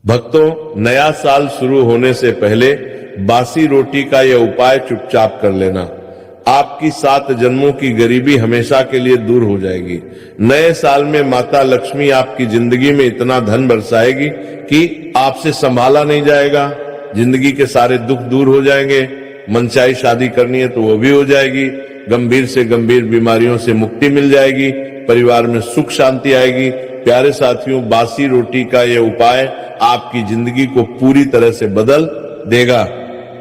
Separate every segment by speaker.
Speaker 1: भक्तों, नया साल शुरू होने से पहले बासी रोटी का यह उपाय चुपचाप कर लेना। आपकी 7 जन्मों की गरीबी हमेशा के लिए दूर हो जाएगी। नए साल में माता लक्ष्मी आपकी जिंदगी में इतना धन बरसाएगी कि आपसे संभाला नहीं जाएगा। जिंदगी के सारे दुख दूर हो जाएंगे। मनचाही शादी करनी है तो वो भी हो जाएगी। गंभीर से गंभीर बीमारियों से मुक्ति मिल जाएगी। परिवार में सुख शांति आएगी। प्यारे साथियों, बासी रोटी का यह उपाय आपकी जिंदगी को पूरी तरह से बदल देगा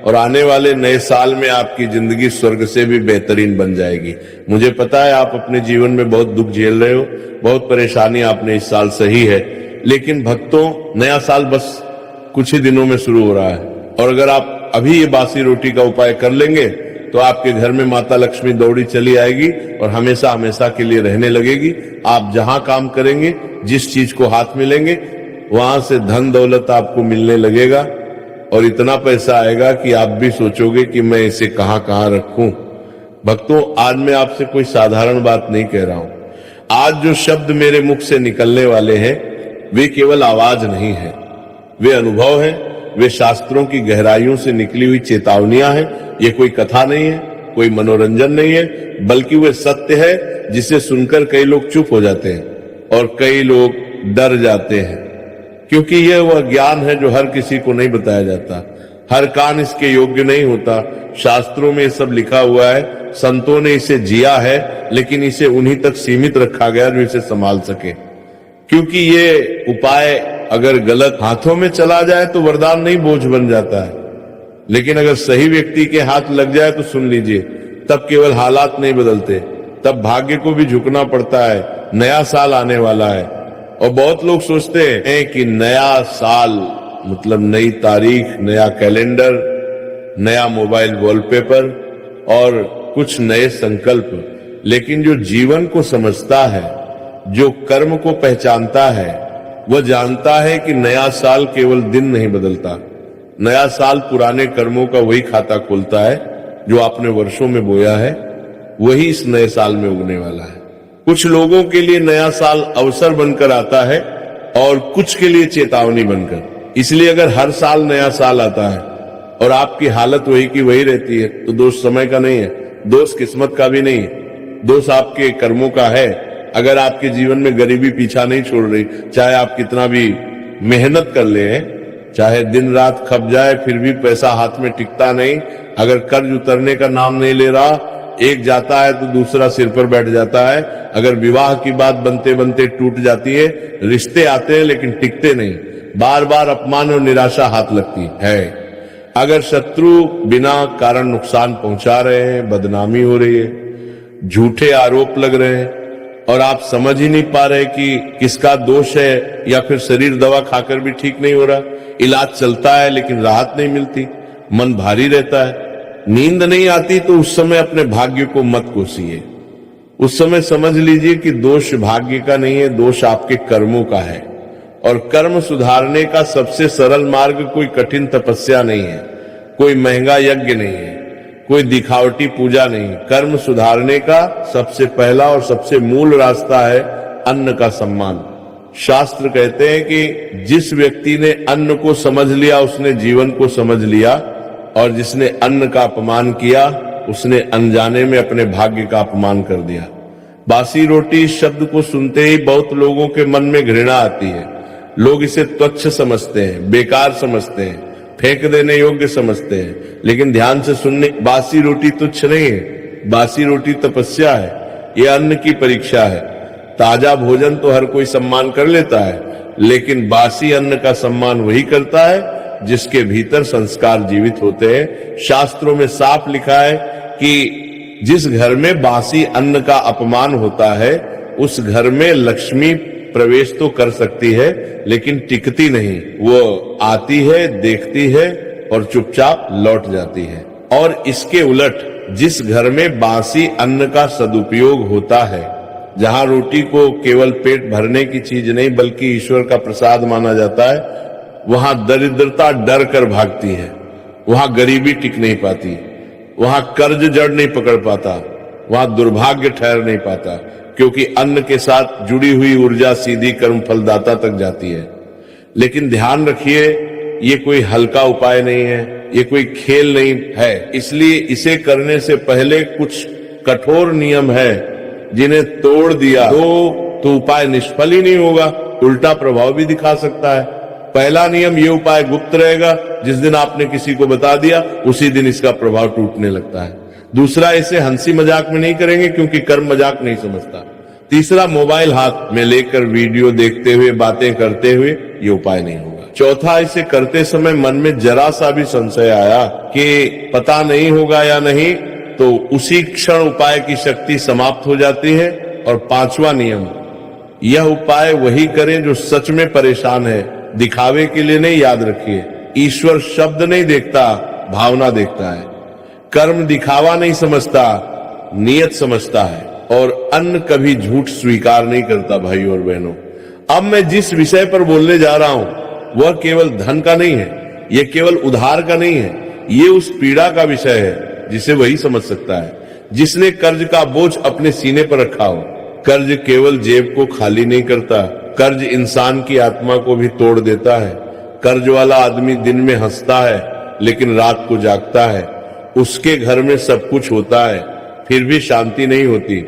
Speaker 1: और आने वाले नए साल में आपकी जिंदगी स्वर्ग से भी बेहतरीन बन जाएगी। मुझे पता है आप अपने जीवन में बहुत दुख झेल रहे हो, बहुत परेशानी आपने इस साल सही है, लेकिन भक्तों, नया साल बस कुछ ही दिनों में शुरू हो रहा है और अगर आप अभी ये बासी रोटी का उपाय कर लेंगे तो आपके घर में माता लक्ष्मी दौड़ी चली आएगी और हमेशा हमेशा के लिए रहने लगेगी। आप जहां काम करेंगे, जिस चीज को हाथ में लेंगे, वहां से धन दौलत आपको मिलने लगेगा और इतना पैसा आएगा कि आप भी सोचोगे कि मैं इसे कहां कहां रखूं। भक्तों, आज मैं आपसे कोई साधारण बात नहीं कह रहा हूं। आज जो शब्द मेरे मुख से निकलने वाले हैं वे केवल आवाज नहीं है, वे अनुभव है, वे शास्त्रों की गहराइयों से निकली हुई चेतावनियां हैं। ये कोई कथा नहीं है, कोई मनोरंजन नहीं है, बल्कि वे सत्य है जिसे सुनकर कई लोग चुप हो जाते हैं और कई लोग डर जाते हैं, क्योंकि यह वह ज्ञान है जो हर किसी को नहीं बताया जाता। हर कान इसके योग्य नहीं होता। शास्त्रों में सब लिखा हुआ है, संतों ने इसे जिया है, लेकिन इसे उन्हीं तक सीमित रखा गया जो इसे संभाल सके। क्योंकि ये उपाय अगर गलत हाथों में चला जाए तो वरदान नहीं, बोझ बन जाता है, लेकिन अगर सही व्यक्ति के हाथ लग जाए तो सुन लीजिए, तब केवल हालात नहीं बदलते, तब भाग्य को भी झुकना पड़ता है। नया साल आने वाला है और बहुत लोग सोचते हैं कि नया साल मतलब नई तारीख, नया कैलेंडर, नया मोबाइल वॉलपेपर और कुछ नए संकल्प। लेकिन जो जीवन को समझता है, जो कर्म को पहचानता है, वह जानता है कि नया साल केवल दिन नहीं बदलता। नया साल पुराने कर्मों का वही खाता खोलता है जो आपने वर्षों में बोया है, वही इस नए साल में उगने वाला है। कुछ लोगों के लिए नया साल अवसर बनकर आता है और कुछ के लिए चेतावनी बनकर। इसलिए अगर हर साल नया साल आता है और आपकी हालत वही की वही रहती है तो दोष समय का नहीं है, दोष किस्मत का भी नहीं है, दोष आपके कर्मों का है। अगर आपके जीवन में गरीबी पीछा नहीं छोड़ रही, चाहे आप कितना भी मेहनत कर ले, चाहे दिन रात खप जाए, फिर भी पैसा हाथ में टिकता नहीं, अगर कर्ज उतरने का नाम नहीं ले रहा, एक जाता है तो दूसरा सिर पर बैठ जाता है, अगर विवाह की बात बनते बनते टूट जाती है, रिश्ते आते हैं लेकिन टिकते नहीं, बार बार अपमान और निराशा हाथ लगती है, अगर शत्रु बिना कारण नुकसान पहुंचा रहे हैं, बदनामी हो रही है, झूठे आरोप लग रहे हैं और आप समझ ही नहीं पा रहे कि किसका दोष है, या फिर शरीर दवा खाकर भी ठीक नहीं हो रहा, इलाज चलता है लेकिन राहत नहीं मिलती, मन भारी रहता है, नींद नहीं आती, तो उस समय अपने भाग्य को मत कोसिए। उस समय समझ लीजिए कि दोष भाग्य का नहीं है, दोष आपके कर्मों का है। और कर्म सुधारने का सबसे सरल मार्ग कोई कठिन तपस्या नहीं है, कोई महंगा यज्ञ नहीं है, कोई दिखावटी पूजा नहीं। कर्म सुधारने का सबसे पहला और सबसे मूल रास्ता है अन्न का सम्मान। शास्त्र कहते हैं कि जिस व्यक्ति ने अन्न को समझ लिया उसने जीवन को समझ लिया, और जिसने अन्न का अपमान किया उसने अनजाने में अपने भाग्य का अपमान कर दिया। बासी रोटी शब्द को सुनते ही बहुत लोगों के मन में घृणा आती है। लोग इसे तुच्छ समझते हैं, बेकार समझते हैं, फेंक देने योग्य समझते हैं, लेकिन ध्यान से सुनने, बासी रोटी तुच्छ नहीं है, बासी रोटी तपस्या है, यह अन्न की परीक्षा है। ताजा भोजन तो हर कोई सम्मान कर लेता है, लेकिन बासी अन्न का सम्मान वही करता है जिसके भीतर संस्कार जीवित होते हैं। शास्त्रों में साफ लिखा है कि जिस घर में बासी अन्न का अपमान होता है उस घर में लक्ष्मी प्रवेश तो कर सकती है लेकिन टिकती नहीं, वो आती है, देखती है और चुपचाप लौट जाती है। और इसके उलट जिस घर में बासी अन्न का सदुपयोग होता है, जहां रोटी को केवल पेट भरने की चीज नहीं बल्कि ईश्वर का प्रसाद माना जाता है, वहां दरिद्रता डर कर भागती है, वहां गरीबी टिक नहीं पाती, वहां कर्ज जड़ नहीं पकड़ पाता, वहां दुर्भाग्य ठहर नहीं पाता, क्योंकि अन्न के साथ जुड़ी हुई ऊर्जा सीधी कर्म फलदाता तक जाती है। लेकिन ध्यान रखिए, ये कोई हल्का उपाय नहीं है, ये कोई खेल नहीं है। इसलिए इसे करने से पहले कुछ कठोर नियम है, जिन्हें तोड़ दिया तो उपाय निष्फल ही नहीं होगा, उल्टा प्रभाव भी दिखा सकता है। पहला नियम, ये उपाय गुप्त रहेगा। जिस दिन आपने किसी को बता दिया, उसी दिन इसका प्रभाव टूटने लगता है। दूसरा, इसे हंसी मजाक में नहीं करेंगे, क्योंकि कर्म मजाक नहीं समझता। तीसरा, मोबाइल हाथ में लेकर वीडियो देखते हुए, बातें करते हुए ये उपाय नहीं होगा। चौथा, इसे करते समय मन में जरा सा भी संशय आया कि पता नहीं होगा या नहीं, तो उसी क्षण उपाय की शक्ति समाप्त हो जाती है। और पांचवा नियम, यह उपाय वही करें जो सच में परेशान है, दिखावे के लिए नहीं। याद रखिए, ईश्वर शब्द नहीं देखता, भावना देखता है। कर्म दिखावा नहीं समझता, नियत समझता है। और अन्न कभी झूठ स्वीकार नहीं करता। भाइयों और बहनों, अब मैं जिस विषय पर बोलने जा रहा हूं, वह केवल धन का नहीं है, यह केवल उधार का नहीं है, ये उस पीड़ा का विषय है जिसे वही समझ सकता है जिसने कर्ज का बोझ अपने सीने पर रखा हो। कर्ज केवल जेब को खाली नहीं करता, कर्ज इंसान की आत्मा को भी तोड़ देता है। कर्ज वाला आदमी दिन में हंसता है, लेकिन रात को जागता है। उसके घर में सब कुछ होता है, फिर भी शांति नहीं होती।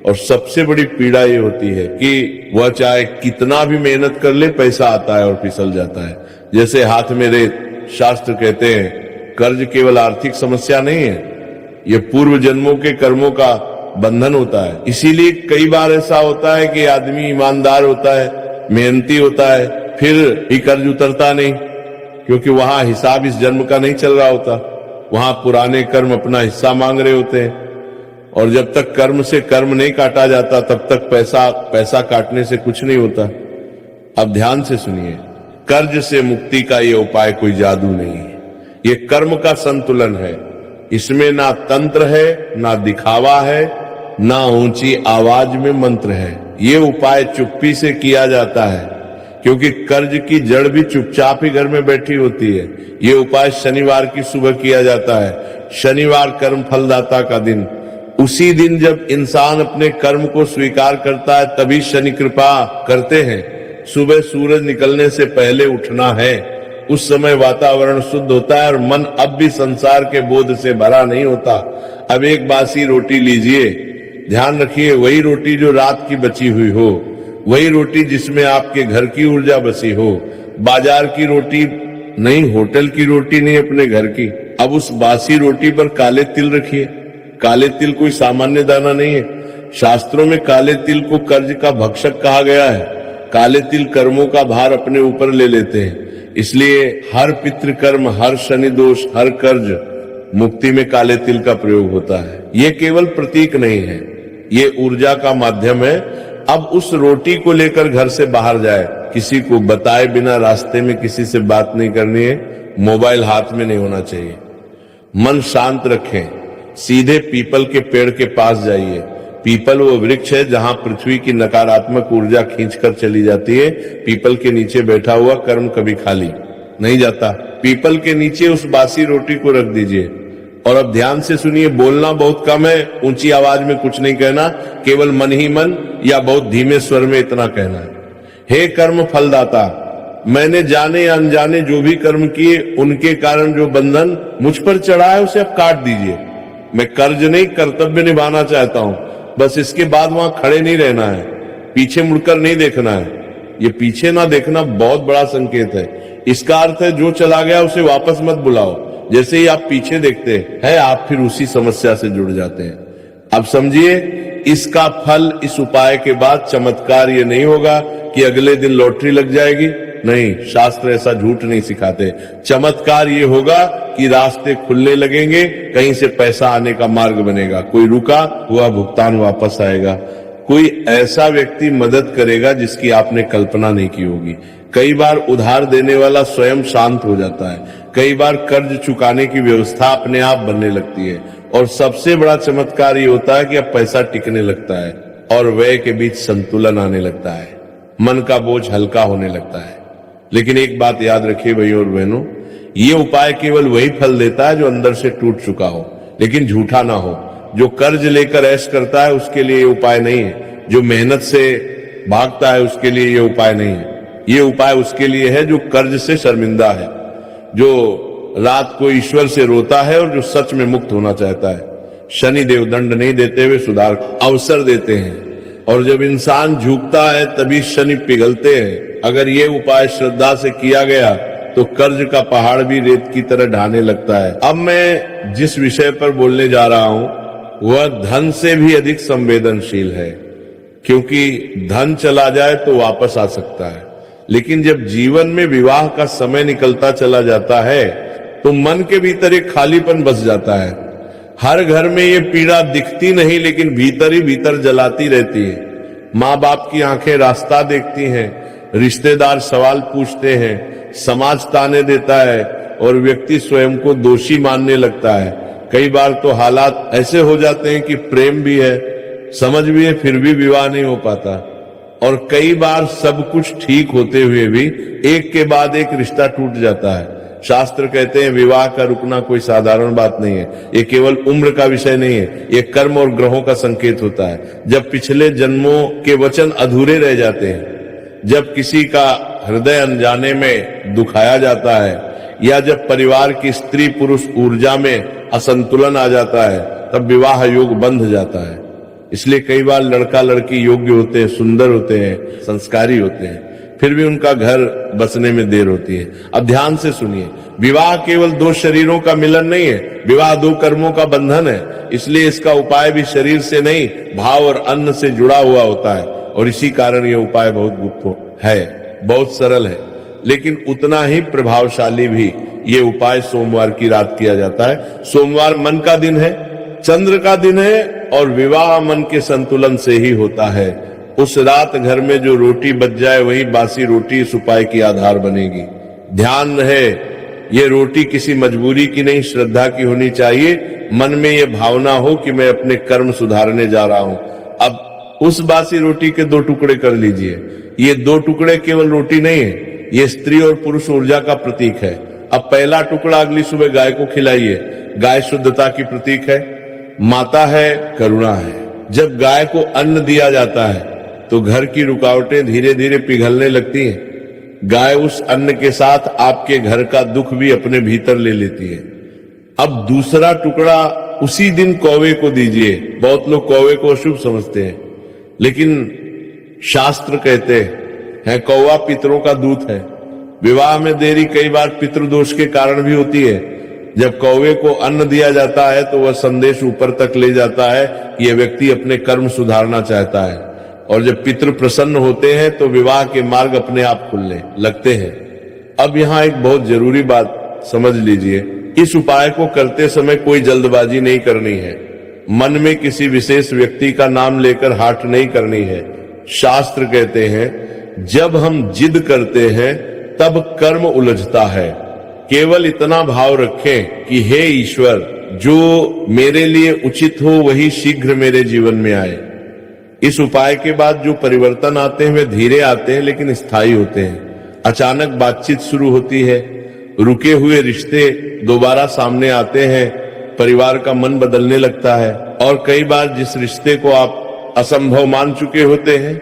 Speaker 1: और सबसे बड़ी पीड़ा ये होती है कि वह चाहे कितना भी मेहनत कर ले, पैसा आता है और फिसल जाता है जैसे हाथ में रेत। शास्त्र कहते हैं, कर्ज केवल आर्थिक समस्या नहीं है, यह पूर्व जन्मों के कर्मों का बंधन होता है। इसीलिए कई बार ऐसा होता है कि आदमी ईमानदार होता है, मेहनती होता है, फिर भी कर्ज उतरता नहीं, क्योंकि वहां हिसाब इस जन्म का नहीं चल रहा होता। वहां पुराने कर्म अपना हिस्सा मांग रहे होते हैं। और जब तक कर्म से कर्म नहीं काटा जाता, तब तक पैसा काटने से कुछ नहीं होता। अब ध्यान से सुनिए, कर्ज से मुक्ति का ये उपाय कोई जादू नहीं है, ये कर्म का संतुलन है। इसमें ना तंत्र है, ना दिखावा है, ना ऊंची आवाज में मंत्र है। ये उपाय चुप्पी से किया जाता है, क्योंकि कर्ज की जड़ भी चुपचाप ही घर में बैठी होती है। ये उपाय शनिवार की सुबह किया जाता है। शनिवार कर्म फलदाता का दिन। उसी दिन जब इंसान अपने कर्म को स्वीकार करता है, तभी शनि कृपा करते हैं। सुबह सूरज निकलने से पहले उठना है। उस समय वातावरण शुद्ध होता है और मन अब भी संसार के बोध से भरा नहीं होता। अब एक बासी रोटी लीजिए, ध्यान रखिए, वही रोटी जो रात की बची हुई हो, वही रोटी जिसमें आपके घर की ऊर्जा बसी हो। बाजार की रोटी नहीं, होटल की रोटी नहीं, अपने घर की। अब उस बासी रोटी पर काले तिल रखिए। काले तिल कोई सामान्य दाना नहीं है। शास्त्रों में काले तिल को कर्ज का भक्षक कहा गया है। काले तिल कर्मों का भार अपने ऊपर ले लेते हैं। इसलिए हर पितृकर्म, हर शनि दोष, हर कर्ज मुक्ति में काले तिल का प्रयोग होता है। ये केवल प्रतीक नहीं है, ये ऊर्जा का माध्यम है। अब उस रोटी को लेकर घर से बाहर जाए, किसी को बताए बिना रास्ते में किसी से बात नहीं करनी है, मोबाइल हाथ में नहीं होना चाहिए। मन शांत रखें, सीधे पीपल के पेड़ के पास जाइए। पीपल वो वृक्ष है जहां पृथ्वी की नकारात्मक ऊर्जा खींचकर चली जाती है। पीपल के नीचे बैठा हुआ कर्म कभी खाली नहीं जाता। पीपल के नीचे उस बासी रोटी को रख दीजिए। और अब ध्यान से सुनिए, बोलना बहुत कम है, ऊंची आवाज में कुछ नहीं कहना, केवल मन ही मन या बहुत धीमे स्वर में इतना कहना है, हे कर्म फलदाता, मैंने जाने या अनजाने जो भी कर्म किए, उनके कारण जो बंधन मुझ पर चढ़ा है, उसे अब काट दीजिए। मैं कर्ज नहीं, कर्तव्य निभाना चाहता हूं। बस इसके बाद वहां खड़े नहीं रहना है, पीछे मुड़कर नहीं देखना है। ये पीछे ना देखना बहुत बड़ा संकेत है। इसका अर्थ है जो चला गया उसे वापस मत बुलाओ। जैसे ही आप पीछे देखते हैं, आप फिर उसी समस्या से जुड़ जाते हैं। अब समझिए, इसका फल इस उपाय के बाद चमत्कार ये नहीं होगा कि अगले दिन लॉटरी लग जाएगी। नहीं, शास्त्र ऐसा झूठ नहीं सिखाते। चमत्कार ये होगा कि रास्ते खुलने लगेंगे, कहीं से पैसा आने का मार्ग बनेगा, कोई रुका हुआ भुगतान वापस आएगा, कोई ऐसा व्यक्ति मदद करेगा जिसकी आपने कल्पना नहीं की होगी। कई बार उधार देने वाला स्वयं शांत हो जाता है। कई बार कर्ज चुकाने की व्यवस्था अपने आप बनने लगती है। और सबसे बड़ा चमत्कार ये होता है कि अब पैसा टिकने लगता है और व्यय के बीच संतुलन आने लगता है, मन का बोझ हल्का होने लगता है। लेकिन एक बात याद रखिए भाइयों और बहनों, ये उपाय केवल वही फल देता है जो अंदर से टूट चुका हो, लेकिन झूठा ना हो। जो कर्ज लेकर ऐश करता है उसके लिए ये उपाय नहीं है। जो मेहनत से भागता है उसके लिए ये उपाय नहीं है। ये उपाय उसके लिए है जो कर्ज से शर्मिंदा है, जो रात को ईश्वर से रोता है और जो सच में मुक्त होना चाहता है। शनि देव दंड नहीं देते हुए सुधार अवसर देते हैं, और जब इंसान झुकता है तभी शनि पिघलते हैं। अगर ये उपाय श्रद्धा से किया गया तो कर्ज का पहाड़ भी रेत की तरह ढाने लगता है। अब मैं जिस विषय पर बोलने जा रहा हूं वह धन से भी अधिक संवेदनशील है, क्योंकि धन चला जाए तो वापस आ सकता है, लेकिन जब जीवन में विवाह का समय निकलता चला जाता है तो मन के भीतर एक खालीपन बस जाता है। हर घर में ये पीड़ा दिखती नहीं, लेकिन भीतर ही भीतर जलाती रहती है। माँ बाप की आंखें रास्ता देखती हैं, रिश्तेदार सवाल पूछते हैं, समाज ताने देता है और व्यक्ति स्वयं को दोषी मानने लगता है। कई बार तो हालात ऐसे हो जाते हैं कि प्रेम भी है, समझ भी है, फिर भी विवाह नहीं हो पाता। और कई बार सब कुछ ठीक होते हुए भी एक के बाद एक रिश्ता टूट जाता है। शास्त्र कहते हैं विवाह का रुकना कोई साधारण बात नहीं है, ये केवल उम्र का विषय नहीं है, ये कर्म और ग्रहों का संकेत होता है। जब पिछले जन्मों के वचन अधूरे रह जाते हैं, जब किसी का हृदय अनजाने में दुखाया जाता है, या जब परिवार की स्त्री पुरुष ऊर्जा में असंतुलन आ जाता है, तब विवाह योग बंध जाता है। इसलिए कई बार लड़का लड़की योग्य होते हैं, सुंदर होते हैं, संस्कारी होते हैं, फिर भी उनका घर बसने में देर होती है। अब ध्यान से सुनिए, विवाह केवल दो शरीरों का मिलन नहीं है, विवाह दो कर्मों का बंधन है। इसलिए इसका उपाय भी शरीर से नहीं, भाव और अन्न से जुड़ा हुआ होता है, और इसी कारण यह उपाय बहुत गुप्त है, बहुत सरल है, लेकिन उतना ही प्रभावशाली भी। ये उपाय सोमवार की रात किया जाता है। सोमवार मन का दिन है, चंद्र का दिन है, और विवाह मन के संतुलन से ही होता है। उस रात घर में जो रोटी बच जाए वही बासी रोटी इस उपाय की आधार बनेगी। ध्यान रहे, ये रोटी किसी मजबूरी की नहीं, श्रद्धा की होनी चाहिए। मन में ये भावना हो कि मैं अपने कर्म सुधारने जा रहा हूं। अब उस बासी रोटी के दो टुकड़े कर लीजिए। ये दो टुकड़े केवल रोटी नहीं है, ये स्त्री और पुरुष ऊर्जा का प्रतीक है। अब पहला टुकड़ा अगली सुबह गाय को खिलाइए। गाय शुद्धता की प्रतीक है, माता है, करुणा है। जब गाय को अन्न दिया जाता है तो घर की रुकावटें धीरे धीरे पिघलने लगती हैं। गाय उस अन्न के साथ आपके घर का दुख भी अपने भीतर ले लेती है। अब दूसरा टुकड़ा उसी दिन कौवे को दीजिए। बहुत लोग कौवे को अशुभ समझते हैं, लेकिन शास्त्र कहते हैं कौवा पितरों का दूत है। विवाह में देरी कई बार पितृदोष के कारण भी होती है। जब कौवे को अन्न दिया जाता है तो वह संदेश ऊपर तक ले जाता है कि यह व्यक्ति अपने कर्म सुधारना चाहता है, और जब पितृ प्रसन्न होते हैं तो विवाह के मार्ग अपने आप खुलने लगते हैं। अब यहाँ एक बहुत जरूरी बात समझ लीजिए, इस उपाय को करते समय कोई जल्दबाजी नहीं करनी है। मन में किसी विशेष व्यक्ति का नाम लेकर हाट नहीं करनी है। शास्त्र कहते हैं जब हम जिद करते हैं तब कर्म उलझता है। केवल इतना भाव रखें कि हे ईश्वर, जो मेरे लिए उचित हो वही शीघ्र मेरे जीवन में आए। इस उपाय के बाद जो परिवर्तन आते हैं वे धीरे आते हैं, लेकिन स्थायी होते हैं। अचानक बातचीत शुरू होती है, रुके हुए रिश्ते दोबारा सामने आते हैं, परिवार का मन बदलने लगता है, और कई बार जिस रिश्ते को आप असंभव मान चुके होते हैं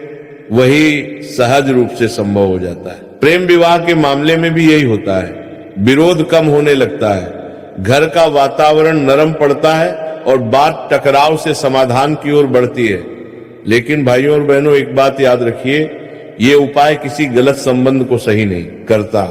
Speaker 1: वही सहज रूप से संभव हो जाता है। प्रेम विवाह के मामले में भी यही होता है। विरोध कम होने लगता है, घर का वातावरण नरम पड़ता है और बात टकराव से समाधान की ओर बढ़ती है। लेकिन भाइयों और बहनों, एक बात याद रखिए, ये उपाय किसी गलत संबंध को सही नहीं करता।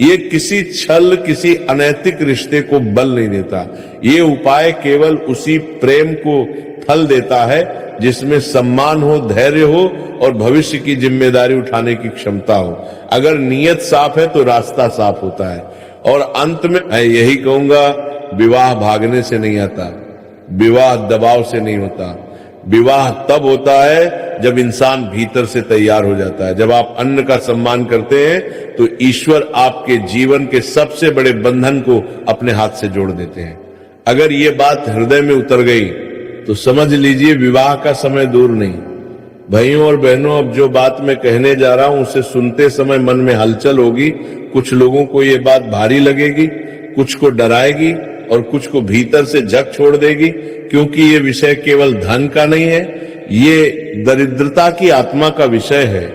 Speaker 1: ये किसी छल, किसी अनैतिक रिश्ते को बल नहीं देता। ये उपाय केवल उसी प्रेम को फल देता है जिसमें सम्मान हो, धैर्य हो और भविष्य की जिम्मेदारी उठाने की क्षमता हो। अगर नीयत साफ है तो रास्ता साफ होता है। और अंत में मैं यही कहूंगा, विवाह भागने से नहीं आता, विवाह दबाव से नहीं होता। विवाह तब होता है जब इंसान भीतर से तैयार हो जाता है। जब आप अन्न का सम्मान करते हैं तो ईश्वर आपके जीवन के सबसे बड़े बंधन को अपने हाथ से जोड़ देते हैं। अगर ये बात हृदय में उतर गई तो समझ लीजिए विवाह का समय दूर नहीं। भाइयों और बहनों, अब जो बात मैं कहने जा रहा हूं उसे सुनते समय मन में हलचल होगी। कुछ लोगों को ये बात भारी लगेगी, कुछ को डराएगी और कुछ को भीतर से झक छोड़ देगी, क्योंकि ये विषय केवल धन का नहीं है, ये दरिद्रता की आत्मा का विषय है।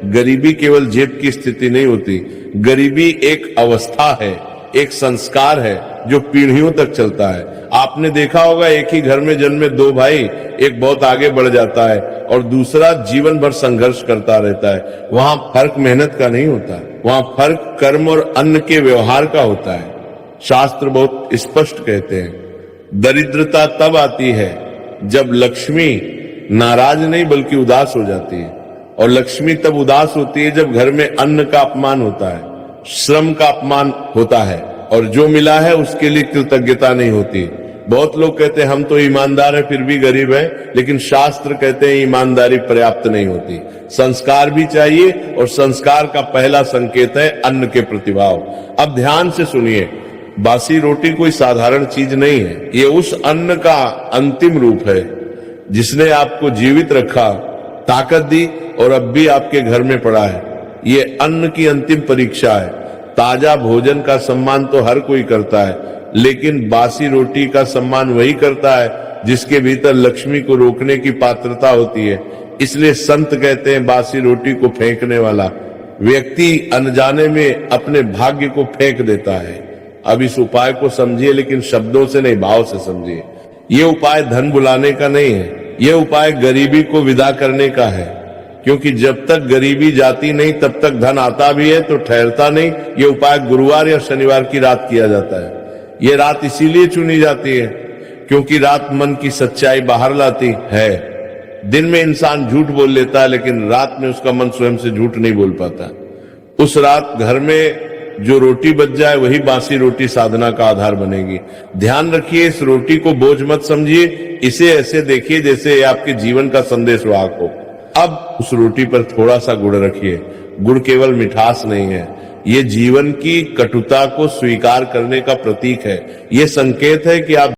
Speaker 1: गरीबी केवल जेब की स्थिति नहीं होती, गरीबी एक अवस्था है, एक संस्कार है जो पीढ़ियों तक चलता है। आपने देखा होगा एक ही घर में जन्मे दो भाई, एक बहुत आगे बढ़ जाता है और दूसरा जीवन भर संघर्ष करता रहता है। वहां फर्क मेहनत का नहीं होता, वहां फर्क कर्म और अन्न के व्यवहार का होता है। शास्त्र बहुत स्पष्ट कहते हैं, दरिद्रता तब आती है जब लक्ष्मी नाराज नहीं बल्कि उदास हो जाती है, और लक्ष्मी तब उदास होती है जब घर में अन्न का अपमान होता है, श्रम का अपमान होता है और जो मिला है उसके लिए कृतज्ञता नहीं होती। बहुत लोग कहते हैं हम तो ईमानदार हैं फिर भी गरीब हैं, लेकिन शास्त्र कहते हैं ईमानदारी पर्याप्त नहीं होती, संस्कार भी चाहिए और संस्कार का पहला संकेत है अन्न के प्रतिभाव। अब ध्यान से सुनिए, बासी रोटी कोई साधारण चीज नहीं है, ये उस अन्न का अंतिम रूप है जिसने आपको जीवित रखा, ताकत दी और अब भी आपके घर में पड़ा है। ये अन्न की अंतिम परीक्षा है। ताजा भोजन का सम्मान तो हर कोई करता है, लेकिन बासी रोटी का सम्मान वही करता है जिसके भीतर लक्ष्मी को रोकने की पात्रता होती है। इसलिए संत कहते हैं बासी रोटी को फेंकने वाला व्यक्ति अनजाने में अपने भाग्य को फेंक देता है। अब इस उपाय को समझिए, लेकिन शब्दों से नहीं, भाव से समझिए। ये उपाय धन बुलाने का नहीं है, ये उपाय गरीबी को विदा करने का है, क्योंकि जब तक गरीबी जाती नहीं तब तक धन आता भी है तो ठहरता नहीं। ये उपाय गुरुवार या शनिवार की रात किया जाता है। ये रात इसीलिए चुनी जाती है क्योंकि रात मन की सच्चाई बाहर लाती है। दिन में इंसान झूठ बोल लेता है, लेकिन रात में उसका मन स्वयं से झूठ नहीं बोल पाता। उस रात घर में जो रोटी बच जाए वही बासी रोटी साधना का आधार बनेगी। ध्यान रखिए, इस रोटी को बोझ मत समझिए, इसे ऐसे देखिए जैसे आपके जीवन का संदेश वाहक हो। अब उस रोटी पर थोड़ा सा गुड़ रखिए। गुड़ केवल मिठास नहीं है, ये जीवन की कटुता को स्वीकार करने का प्रतीक है। ये संकेत है कि आप